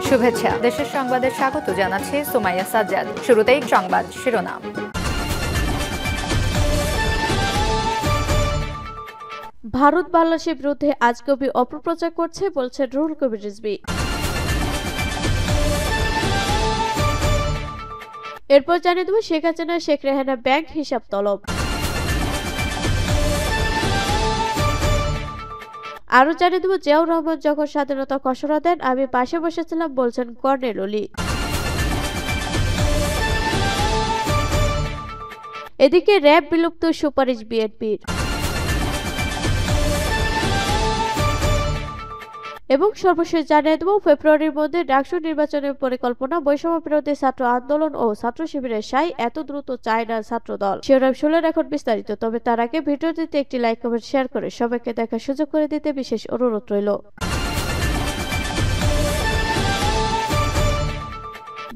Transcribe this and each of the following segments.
শুভেচ্ছা। দেশের সংবাদে স্বাগত জানাচ্ছি সুমাইয়া সাজ্জাদ। শুরুতেই সংবাদ শিরোনাম। ভারত বাংলাদেশের বিরুদ্ধে আজগুবি অপপ্রচার করছে বলছেন রুহুল কবির রিজভী। এরপর জানিয়ে দেব শেখ হাসিনা শেখ রেহানা ব্যাংক হিসাব তলব। আরো জানিয়ে দেব জিয়াউর রহমান যখন স্বাধীনতা ঘোষণা দেন আমি পাশে বসেছিলাম বলছেন কর্নেল ওলি। এদিকে র্যাব বিলুপ্ত সুপারিশ বিএনপির। এবং সর্বশেষ জানিয়ে দেব ফেব্রুয়ারির মধ্যে ডাকসু নির্বাচনের পরিকল্পনা, বৈষম্য বিরোধী ছাত্র আন্দোলন ও ছাত্র শিবিরের সাই এত দ্রুত চায় না ছাত্র দল। শিরোনাম শুনলেন, এখন বিস্তারিত। তবে তার আগে ভিডিওটিতে একটি লাইক কমেন্ট শেয়ার করে সবাইকে দেখার সুযোগ করে দিতে বিশেষ অনুরোধ রইল।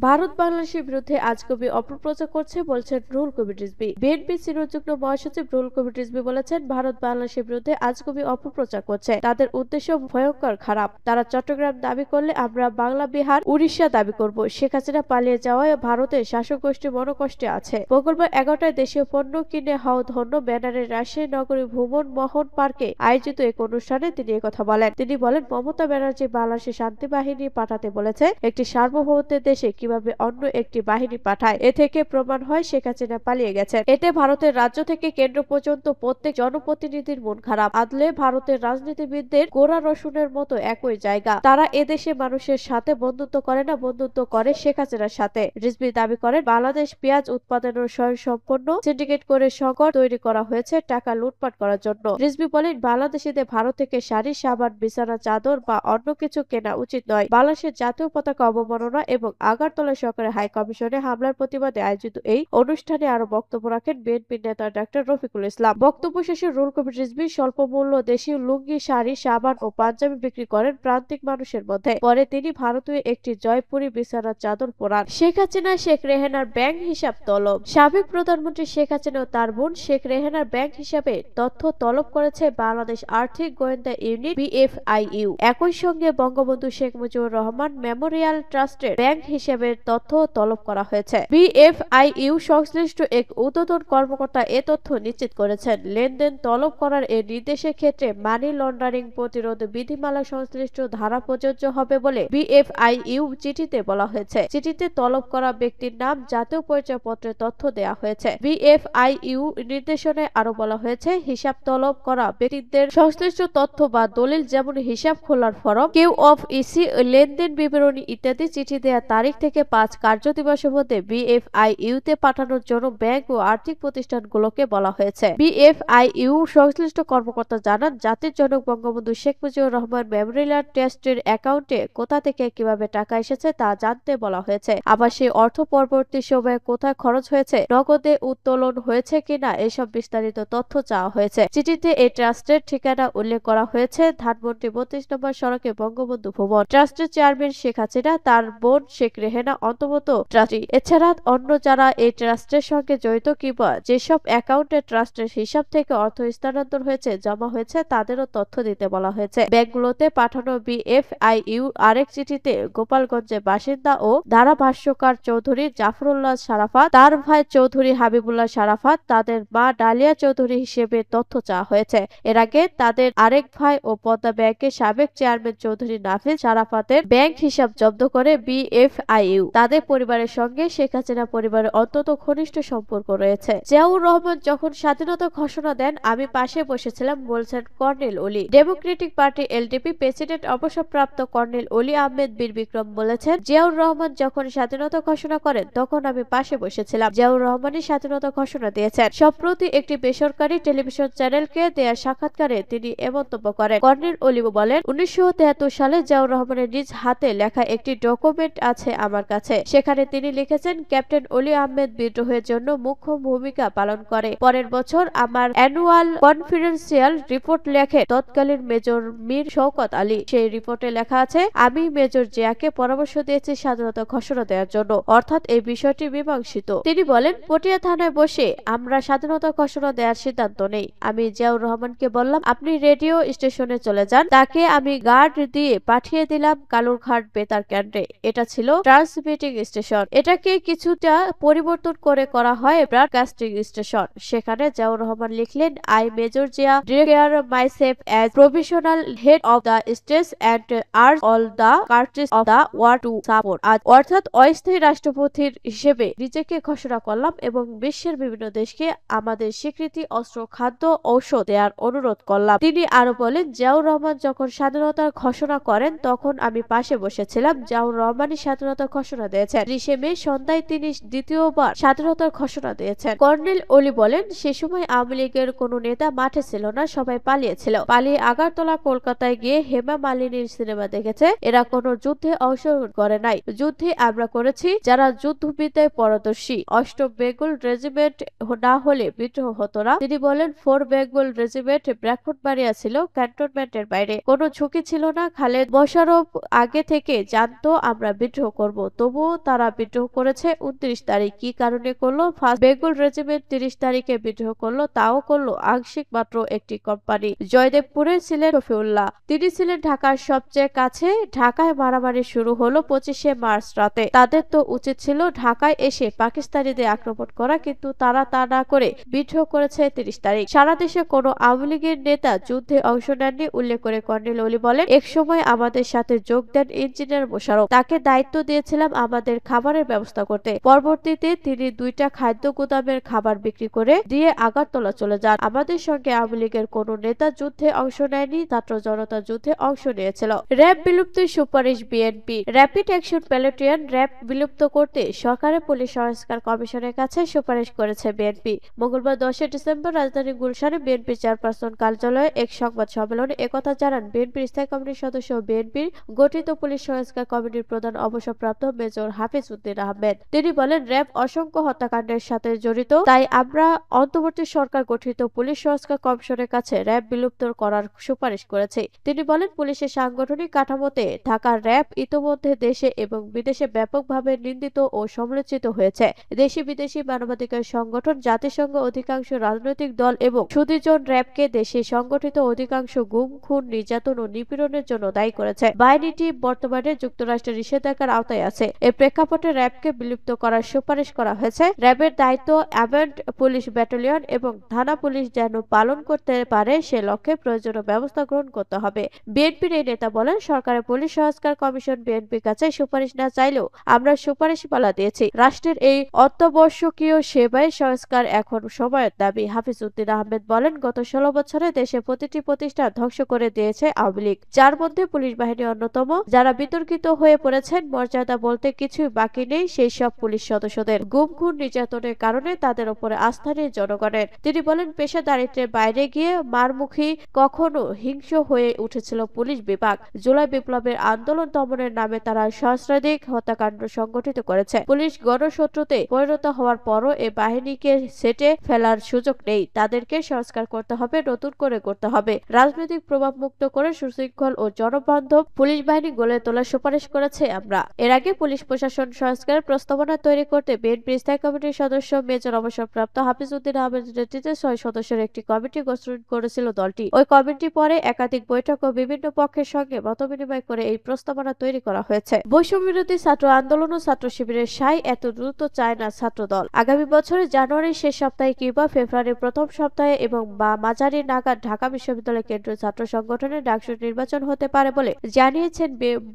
ভারত বাংলাদেশের বিরুদ্ধে আজগুবি অপপ্রচার করছে বলছেন রুহুল কবির রিজভী। বিএনপি সিনিয়র যুগ্ম মহাসচিব রুহুল কবির রিজভী বলেছেন, ভারত বাংলাদেশের বিরুদ্ধে আজগুবি অপপ্রচার করছে। তাদের উদ্দেশ্য ভয়ঙ্কর খারাপ। তারা চট্টগ্রাম দাবি করলে আমরা বাংলা, বিহার, উড়িষ্যা দাবি করব। শেখ হাসিনা পালিয়ে যাওয়ায় ভারতের শাসক গোষ্ঠী মনোকষ্টে আছে। মঙ্গলবার 11টায় দেশীয় পণ্য কিনে হও ধন্য ব্যানারে রাজশাহী নগরী ভুবন মোহন পার্কে আয়োজিত এক অনুষ্ঠানে তিনি একথা বলেন। তিনি বলেন, মমতা ব্যানার্জি বাংলাদেশে শান্তি বাহিনী পাঠাতে বলেছে। একটি সার্বভৌমত্বের দেশে কিভাবে অন্য একটি বাহিনী পাঠায়, এ থেকে প্রমাণ হয় শেখ হাসিনা পালিয়ে গেছেন। এতে ভারতের রাজ্য থেকে কেন্দ্র পর্যন্ত প্রত্যেক জনপ্রতিনিধির মন খারাপ। আদলে ভারতের রাজনীতিবিদদের গোড়া রসুনের মতো একই জায়গা। তারা এদেশে মানুষের সাথে বন্ধুত্ব করে না, বন্ধুত্ব করে শেখ হাসিনার সাথে। রিজভী দাবি করেন, বাংলাদেশ পেঁয়াজ উৎপাদনের স্বয়ংসম্পন্ন সিন্ডিকেট করে সংকট তৈরি করা হয়েছে টাকা লুটপাট করার জন্য। রিজভী বলেন, বাংলাদেশিদের ভারত থেকে শাড়ি, সাবান, বিছানা চাদর বা অন্য কিছু কেনা উচিত নয়। বাংলাদেশের জাতীয় পতাকা অবমাননা এবং আগারতলা সরকারের হাই কমিশনে হামলার প্রতিবাদে আয়োজিত এই অনুষ্ঠানে আরো বক্তব্য রাখেন বিএনপি নেতা ডাক্তার রফিকুল ইসলাম। বক্তব্য শেষে রুহুল কবির রিজভী স্বল্প মূল্য দেশীয় লুঙ্গি, শাড়ি, সাবান ও পাঞ্জাবি বিক্রি করেন প্রান্তিক মানুষের মধ্যে। পরে তিনি ভারতীয় একটি জয়পুরি বিছানার চাদর পরান। শেখ হাসিনা শেখ রেহানার ব্যাংক হিসাব তলব। সাবেক প্রধানমন্ত্রী শেখ হাসিনা ও তার বোন শেখ রেহানার ব্যাংক হিসাবে তথ্য তলব করেছে বাংলাদেশ আর্থিক গোয়েন্দা ইউনিট বিএফআইইউ। একই সঙ্গে বঙ্গবন্ধু শেখ মুজিবুর রহমান মেমোরিয়াল ট্রাস্টের ব্যাংক হিসাবে তথ্য তলব করা হয়েছে। বিএফআইইউ সংশ্লিষ্ট এক ঊর্ধ্বতন কর্মকর্তা এ তথ্য নিশ্চিত করেছেন। লেনদেন তলব করার এই নির্দেশের ক্ষেত্রে মানি লন্ডারিং প্রতিরোধ বিধিমালা সংশ্লিষ্ট ধারা প্রযোজ্য হবে বলে বিএফআইইউ চিঠিতে বলা হয়েছে। চিঠিতে তলব করা ব্যক্তির নাম, জাতীয় পরিচয়পত্রের তথ্য দেওয়া হয়েছে। বিএফআইইউ নির্দেশনায় আরো বলা হয়েছে, হিসাব তলব করা ব্যক্তিদের সংশ্লিষ্ট তথ্য বা দলিল, যেমন হিসাব খোলার ফরম, কিউ অফ ইসি, লেনদেন বিবরণী ইত্যাদি চিঠি দেওয়ার তারিখ থেকে 5 কার্যদিবসের মধ্যে বিএফআইইউ-তে পাঠানোর জন্য ব্যাংক ও আর্থিক প্রতিষ্ঠানগুলোকে বলা হয়েছে। বিএফআইইউ সংশ্লিষ্ট কর্মকর্তা জানান, জাতির জনক বঙ্গবন্ধু শেখ মুজিবুর রহমান মেমোরিয়াল ট্রাস্টের অ্যাকাউন্টে কোথা থেকে কিভাবে টাকা এসেছে তা জানতে বলা হয়েছে। আবার সেই অর্থ পরবর্তী সময়ে কোথায় খরচ হয়েছে, নগদে উত্তোলন হয়েছে কিনা, এসব বিস্তারিত তথ্য চাওয়া হয়েছে। চিঠিতে এই ট্রাস্টের ঠিকানা উল্লেখ করা হয়েছে, ধানমন্ডি 32 নম্বর সড়কে বঙ্গবন্ধু ভবন। ট্রাস্টের চেয়ারম্যান শেখ হাসিনা, তার বোন শেখ রেহানা অন্তর্ভুক্ত ট্রাস্টি। এছাড়া অন্য যারা এই ট্রাস্টের সঙ্গে জড়িত কিংবা যেসব অ্যাকাউন্টে ট্রাস্টের হিসাব থেকে অর্থ স্থানান্তর হয়েছে, জমা হয়েছে, তাদেরও তথ্য দিতে বলা হয়েছে। ব্যাংকগুলোতে পাঠানো বিএফআইইউ আরেক চিঠিতে গোপালগঞ্জের বাসিন্দা ও ধারাভাষ্যকার চৌধুরী জাফরুল্লাহ সারাফাত, তার ভাই চৌধুরী হাবিবুল্লাহ সারাফাত, তাদের মা ডালিয়া চৌধুরী হিসেবে তথ্য চাওয়া হয়েছে। এর আগে তাদের আরেক ভাই ও পদ্মা ব্যাংকের সাবেক চেয়ারম্যান চৌধুরী নাফিস সারাফাতের ব্যাংক হিসাব জব্দ করে বিএফআইইউ। তাদের পরিবারের সঙ্গে শেখ হাসিনা পরিবারের অত্যন্ত ঘনিষ্ঠ সম্পর্ক রয়েছে। জিয়াউর রহমান যখন স্বাধীনতা ঘোষণা দেন আমি পাশে বসেছিলাম বলছেন কর্নেল ওলি। ডেমোক্রেটিক পার্টি এলডিপি প্রেসিডেন্ট অবসরপ্রাপ্ত কর্নেল ওলি আহমেদ বীর বিক্রম বলেছেন, জিয়াউর রহমান যখন স্বাধীনতা ঘোষণা করেন তখন আমি পাশে বসেছিলাম। জিয়াউর রহমানই স্বাধীনতা ঘোষণা দিয়েছেন। সম্প্রতি একটি বেসরকারি টেলিভিশন চ্যানেলকে দেয়া সাক্ষাৎকারে তিনি এ মন্তব্য করেন। কর্নেল ওলি বলেন, 1973 সালে জিয়াউর রহমানের নিজ হাতে লেখা একটি ডকুমেন্ট আছে আমার আমার কাছে। সেখানে তিনি লিখেছেন, ক্যাপ্টেন অলি আহমেদ বিদ্রোহের জন্য মুখ্য ভূমিকা পালন করে। পরের বছর আমার অ্যানুয়াল কনফিডেন্সিয়াল রিপোর্ট লেখে তৎকালীন মেজর মীর শওকত আলী। সেই রিপোর্টে লেখা আছে, আমি মেজর জিয়াকে পরামর্শ দিয়েছি স্বাধীনতা ঘোষণা দেওয়ার জন্য, অর্থাৎ এই বিষয়টি মীমাংসিত। তিনি বলেন, পটিয়া থানায় বসে আমরা স্বাধীনতা ঘোষণা দেওয়ার সিদ্ধান্ত নেই। আমি জিয়াউর রহমানকে বললাম, আপনি রেডিও স্টেশনে চলে যান। তাকে আমি গার্ড দিয়ে পাঠিয়ে দিলাম কালুরঘাট বেতার কেন্দ্রে। এটা ছিল ট্রান্সমিটিং স্টেশন। এটাকে কিছুটা পরিবর্তন করে করা হয় ব্রডকাস্টিং স্টেশন। সেখানে জিয়াউর রহমান লিখলেন, I major Zia declare myself as provisional head of the state and urge all the countries of the world to support, অর্থাৎ অস্থায়ী রাষ্ট্রপতির হিসেবে নিজেকে ঘোষণা করলাম এবং বিশ্বের বিভিন্ন দেশকে আমাদের স্বীকৃতি, অস্ত্র, খাদ্য, ঔষধ দেওয়ার অনুরোধ করলাম। তিনি আরো বলেন, জিয়াউর রহমান যখন স্বাধীনতার ঘোষণা করেন তখন আমি পাশে বসেছিলাম। জিয়াউর রহমানই স্বাধীনতার ঘোষণা দিয়েছেন। 30 মে সন্ধ্যায় তিনি দ্বিতীয়বার স্বাধীনতার ঘোষণা দিয়েছেন। কর্নেল অলি বলেন, সে সময় আওয়ামী লীগের কোন নেতা মাঠে ছিল না, সবাই পালিয়েছিল। পালিয়ে আগরতলা, কলকাতায় গিয়ে হেমা মালিনীর সিনেমা দেখেছে। এরা কোনো যুদ্ধে অংশগ্রহণ করে নাই। যুদ্ধে আমরা করেছি যারা যুদ্ধবিদ্যায় পারদর্শী। 8ম বেঙ্গল রেজিমেন্ট না হলে বিদ্রোহ হতো না। তিনি বলেন, 4 বেঙ্গল রেজিমেন্ট ব্রাহ্মণবাড়িয়া ছিল, ক্যান্টনমেন্টের বাইরে। কোনো ঝুঁকি ছিল না। খালেদ মোশাররফ আগে থেকে জানতো আমরা বিদ্রোহ করব, তবুও তারা বিদ্রোহ করেছে। 29 তারিখ কি কারণে করলো? 1st বেঙ্গল রেজিমেন্ট 30 তারিখে বিদ্রোহ করলো, তাও করলো আংশিক মাত্র একটি কোম্পানি। জয়দেবপুরে ছিলেন শফিউল্লাহ, তিনি ছিলেন ঢাকার সবচেয়ে কাছে। ঢাকায় মারামারি শুরু হলো 25শে মার্চ রাতে। তাদের তো উচিত ছিল ঢাকায় এসে পাকিস্তানিদের আক্রমণ করা, কিন্তু তারা তা না করে বিদ্রোহ করেছে 30 তারিখ। সারা দেশে কোনো আওয়ামী লীগের নেতা যুদ্ধে অংশ নেননি উল্লেখ করে কর্নেল অলি বলেন, এক সময় আমাদের সাথে যোগ দেন ইঞ্জিনিয়ার মোশাররফ। তাকে দায়িত্ব দিয়েছিলাম আমাদের খাবারের ব্যবস্থা করতে। পরবর্তীতে তিনি 2টা খাদ্য গুদামের খাবার বিক্রি করে দিয়ে আগরতলা চলে যান। আমাদের সঙ্গে আওয়ামী লীগের কোন নেতা যুদ্ধে অংশ নেয়নি, ছাত্র জনতা যুদ্ধে অংশ নিয়েছিল। র্যাব বিলুপ্তির সুপারিশ বিএনপি। র্যাপিড অ্যাকশন প্যালেটিয়ান র্যাব বিলুপ্ত করতে সরকারের পুলিশ সংস্কার কমিশনের কাছে সুপারিশ করেছে বিএনপি। মঙ্গলবার 10 ডিসেম্বর রাজধানী গুলশানে বিএনপি চেয়ারপারসন কার্যালয়ে এক সংবাদ সম্মেলনে একথা জানান বিএনপির স্থায়ী কমিটির সদস্য ও বিএনপির গঠিত পুলিশ সংস্কার কমিটির প্রধান অবসরপ্রাপ্ত মেজর হাফিজ উদ্দিন আহমেদ। তিনি বলেন, র্যাব অসংখ্য হত্যাকাণ্ডের সাথে জড়িত, তাই আমরা অন্তর্বর্তী সরকার গঠিত পুলিশ সংস্কার কমিশনের কাছে র্যাব বিলুপ্ত করার সুপারিশ করেছে। তিনি বলেন, পুলিশের সাংগঠনিক কাঠামোতে ঢাকার র্যাব ইতোমধ্যে দেশে এবং বিদেশে ব্যাপকভাবে নিন্দিত ও সমালোচিত হয়েছে। দেশি বিদেশি মানবাধিকার সংগঠন, জাতিসংঘ, অধিকাংশ রাজনৈতিক দল এবং সুদীজন র্যাবকে দেশে সংগঠিত অধিকাংশ গুম, খুন, নির্যাতন ও নিপীড়নের জন্য দায়ী করেছে। বাহিনীটি বর্তমানে যুক্তরাষ্ট্রের নিষেধাজ্ঞার আওতায় আছে। এর প্রেক্ষাপটে র্যাবকে বিলুপ্ত করার সুপারিশ করা হয়েছে। র্যাবের দায়িত্ব অ্যাভেন্ট পুলিশ ব্যাটালিয়ন এবং থানা পুলিশ যেন পালন করতে পারে সে লক্ষ্যে প্রয়োজনীয় ব্যবস্থা গ্রহণ করতে হবে। বিএনপির এই নেতা বলেন, সরকারের পুলিশ সংস্কার কমিশন বিএনপির কাছে সুপারিশ না চাইলেও আমরা সুপারিশ পালা দিয়েছি। রাষ্ট্রের এই অত্যাবশ্যকীয় সেবায় সংস্কার এখন সময়ের দাবি। হাফিজ উদ্দিন আহমেদ বলেন, গত 16 বছরে দেশে প্রতিটি প্রতিষ্ঠান ধ্বংস করে দিয়েছে আওয়ামী লীগ, যার মধ্যে পুলিশ বাহিনী অন্যতম। যারা বিতর্কিত হয়ে পড়েছেন, মর্যাদা বলতে কিছুই বাকি নেই সেই সব পুলিশ সদস্যদের। গুম, খুন, নির্যাতনের কারণে তাদের উপরে আস্থা নেই জনগণের। তিনি বলেন, পেশাদারিত্বের বাইরে গিয়ে মারমুখী কখনো হিংস্র হয়ে উঠেছিল পুলিশ বিভাগ। জুলাই বিপ্লবের আন্দোলন দমনের নামে তারা সহস্রাধিক হত্যাকাণ্ড সংগঠিত করেছে। পুলিশ গণশত্রুতে পরিণত হওয়ার পরও এ বাহিনীকে সেটে ফেলার সুযোগ নেই। তাদেরকে সংস্কার করতে হবে, নতুন করে করতে হবে। রাজনৈতিক প্রভাব মুক্ত করে সুশৃঙ্খল ও জনবান্ধব পুলিশ বাহিনী গড়ে তোলার সুপারিশ করেছে আমরা। এর আগে পুলিশ প্রশাসন সংস্কারের প্রস্তাবনা তৈরি করতে বিএনপির স্থায়ী কমিটির সদস্য মেজর অবসরপ্রাপ্ত হাফিজ উদ্দিন আহমেদের নেতৃত্বে 6 সদস্যের একটি কমিটি গঠন করেছিল দলটি। ওই কমিটি পরে একাধিক বৈঠক ও বিভিন্ন পক্ষের সঙ্গে মতবিনিময় করে এই প্রস্তাবনা তৈরি করা হয়েছে। বৈষম্য বিরোধী ছাত্র আন্দোলন ও ছাত্র শিবিরের সাই এত দ্রুত চায় না ছাত্র দল। আগামী বছরের জানুয়ারির শেষ সপ্তাহে কিংবা ফেব্রুয়ারির প্রথম সপ্তাহে এবং বা মাঝারি নাগাদ ঢাকা বিশ্ববিদ্যালয় কেন্দ্রীয় ছাত্র সংগঠনের ডাকসু নির্বাচন হতে পারে বলে জানিয়েছেন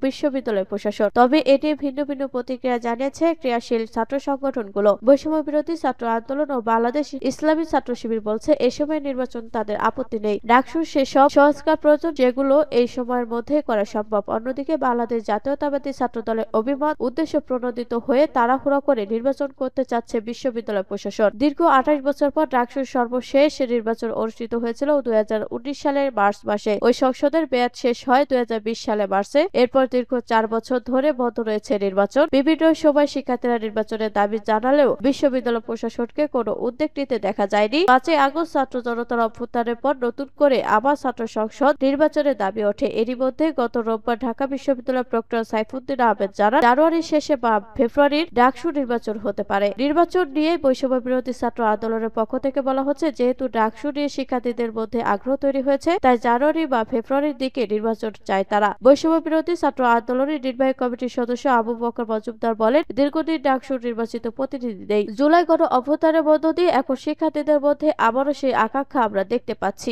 বিশ্ববিদ্যালয় প্রশাসন। তবে এ নিয়ে ভিন্ন ভিন্ন প্রতিক্রিয়া জানিয়েছে ক্রিয়াশীল ছাত্র সংগঠনগুলো। বৈষম্য বিরোধী ছাত্র আন্দোলন ও বাংলাদেশ ইসলামী ছাত্র শিবির বলছে, এ সময় নির্বাচন তাদের আপত্তি নেই। ডাকসুর সেসব সংস্কার প্রয়োজন যেগুলো এই সময়ের মধ্যে করা সম্ভব। অন্যদিকে বাংলাদেশ জাতীয়তাবাদী ছাত্র দলের অভিমত উদ্দেশ্য প্রণোদিত হয়ে তাড়াহুড়া করে নির্বাচন করতে চাচ্ছে বিশ্ববিদ্যালয় প্রশাসন। দীর্ঘ 28 বছর পর ডাকসুর সর্বশেষ নির্বাচন অনুষ্ঠিত হয়েছিল 2019 সালের মার্চ মাসে। ওই সংসদের মেয়াদ শেষ হয় 2020 সালে মার্চে। এরপর দীর্ঘ 4 বছর ধরে বন্ধ রয়েছে নির্বাচন। বিভিন্ন সময় শিক্ষার্থীরা নির্বাচনের দাবি জানালেও বিশ্ববিদ্যালয় প্রশাসনকে কোনো উদ্যোগ নিতে দেখা যায়নি। 5ই আগস্ট ছাত্র জনতার অভ্যুত্থানের পর নতুন করে আবার ছাত্র সংসদ নির্বাচনের দাবি ওঠে। এরই মধ্যে গত রোববার ঢাকা বিশ্ববিদ্যালয়ের প্রক্টর সাইফুদ্দিন আহমেদ জানান, জানুয়ারির শেষে বা ফেব্রুয়ারির ডাকসু নির্বাচন হতে পারে। নির্বাচন নিয়ে বৈষম্য বিরোধী ছাত্র আন্দোলনের পক্ষ থেকে বলা হচ্ছে, যেহেতু ডাকসু নিয়ে শিক্ষার্থীদের মধ্যে আগ্রহ তৈরি হয়েছে, তাই জানুয়ারি বা ফেব্রুয়ারির দিকে নির্বাচন চায় তারা। বৈষম্য বিরোধী ছাত্র আন্দোলনের নির্বাহী কমিটির সদস্য আবু বকর মজুমদার বলেন, দীর্ঘদিন ডাকসুর নির্বাচিত প্রতিনিধি নেই। জুলাই গণ অভ্যুত্থানের মধ্য দিয়ে এখন শিক্ষার্থীদের মধ্যে আবারও সেই আকাঙ্ক্ষা আমরা দেখতে পাচ্ছি।